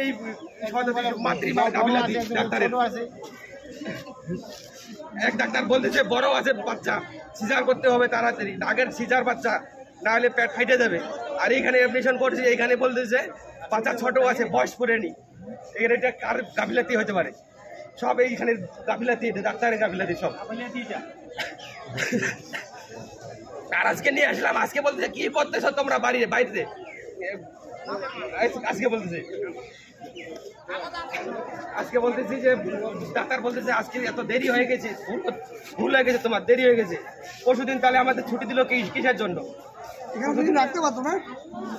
এই মাতৃমা গাফিলতি ডাক্তারের। এক ডাক্তার বলতেছে বড় আছে বাচ্চা, সিজার করতে হবে তাড়াতাড়ি, আগের সিজার বাচ্চা না হলে পেট ফাইটে যাবে। আর এইখানে অ্যাডমিশন করছে, এইখানে বলতেছে বাচ্চা ছোট আছে, বয়স করেনি। এখানে এটা কার গাফিলতি হতে পারে? সব এইখানে গাফিলতি, ডাক্তারের গাফিলতি সব। আর আজকে নিয়ে আসলাম, আজকে বলতেছে কি করতেছো তোমরা বাইরে, আজকে বলতেছি যে ডাক্তার বলতেছে আজকে এত দেরি হয়ে গেছে, ভুল হয়ে গেছে, তোমার দেরি হয়ে গেছে। পরশুদিন তাহলে আমাদের ছুটি দিল কিসের জন্য? এখানে দুদিন রাখতে পারতো না?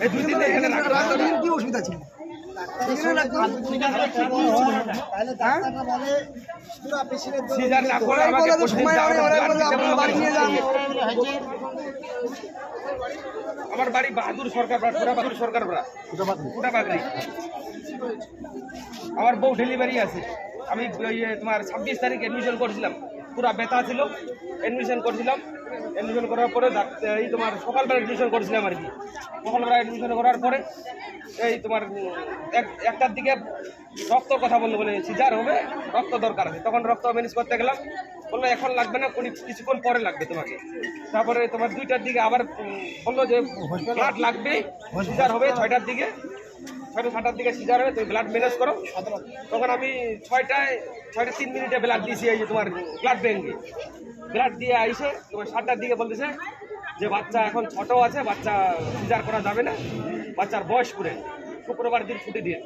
এই 2 দিন এখানে রাখতে পারতো না, কি অসুবিধা ছিল? সিজার না করে আমাকে পরশুদিন আমার বাড়ি বাহাদুর সরকার, ফুটাবাগড়ি। আমার বউ ডেলিভারি আছে। আমি তোমার 26 তারিখ অ্যাডমিশন করছিলাম, পুরা ব্যথা ছিল, অ্যাডমিশন করছিলাম। অ্যাডমিশন করার পরে এই তোমার সকালবেলা অ্যাডমিশন করছিলাম আর কি। সকালবেলা অ্যাডমিশন করার পরে এই তোমার 1টার দিকে রক্তর কথা বলে সিজার হবে, রক্ত দরকার আছে। তখন রক্ত ম্যানেজ করতে গেলাম, বললো এখন লাগবে না, কিছুক্ষণ পরে লাগবে তোমাকে। তারপরে তোমার 2টার দিকে আবার বললো যে ব্লাড লাগবে, সিজার হবে 6টার দিকে, 7টার দিকে সিজার হবে, তুমি ব্লাড ম্যানেজ করো। তখন আমি 6টা 3 মিনিটে ব্লাড দিয়েছি, এই যে তোমার ব্লাড ব্যাঙ্কে ব্লাড দিয়ে আইসে তোমার 7টার দিকে বলতেছে যে বাচ্চা এখন ছোট আছে, বাচ্চা সিজার করা যাবে না, বাচ্চার বয়স করে শুক্রবার দিন ছুটি দিয়ে।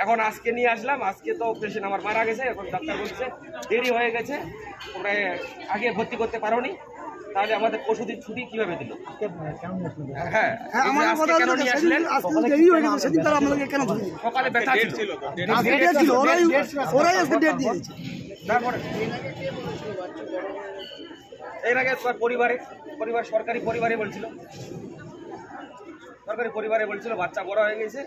এখন আজকে নিয়ে আসলাম, আজকে তো পেশেন্ট আমার মারা গেছে। এখন ডাক্তার বলছে দেরি হয়ে গেছে, তোমরা আগে ভর্তি করতে পারোনি, তাহলে আমাদের পরশুদিন ছুটি কিভাবে দিল? হ্যাঁ, কেন নিয়ে আসলেন? সকালে ব্যথা ছিল, তারপরে এর আগে পরিবার সরকারি পরিবারে বলছিল বাচ্চা বড় হয়ে গেছে,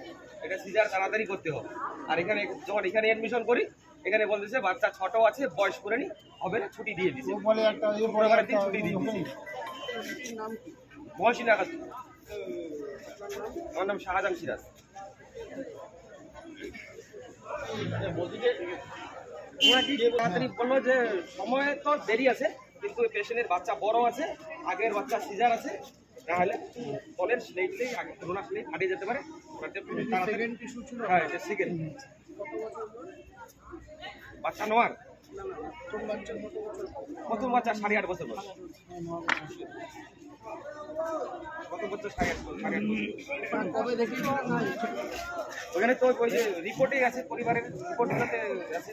এটা সিজার তাড়াতাড়ি করতে হবে। আর এখানে যখন এখানে অ্যাডমিশন করি, এখানে বলতেছে বাচ্চা ছোট আছে, বয়স করেনি, হবে না, ছুটি দিয়ে দিছে, পরিবারের দিন ছুটি দিয়ে দিছে। মহসিন আকাশ, আমার নাম শাহজাহান সিরাজ। তাড়াতাড়ি বললো যে সময় তো দেরি আছে, কিন্তু পেশেন্টের বাচ্চা বড় আছে, আগের বাচ্চা সিজার আছে, তাহলে বলেন স্লেটলেই আগে রোনা স্লেট হারিয়ে যেতে পারে। হ্যাঁ, এটা সেকেন্ড বাচ্চা নোয়ার প্রথম বাচ্চা 8.5 বছর বয়স, প্রথম বাচ্চা 8.5 বছর। ওখানে তো ওই যে রিপোর্টে আছে, পরিবারের রিপোর্টে আছে।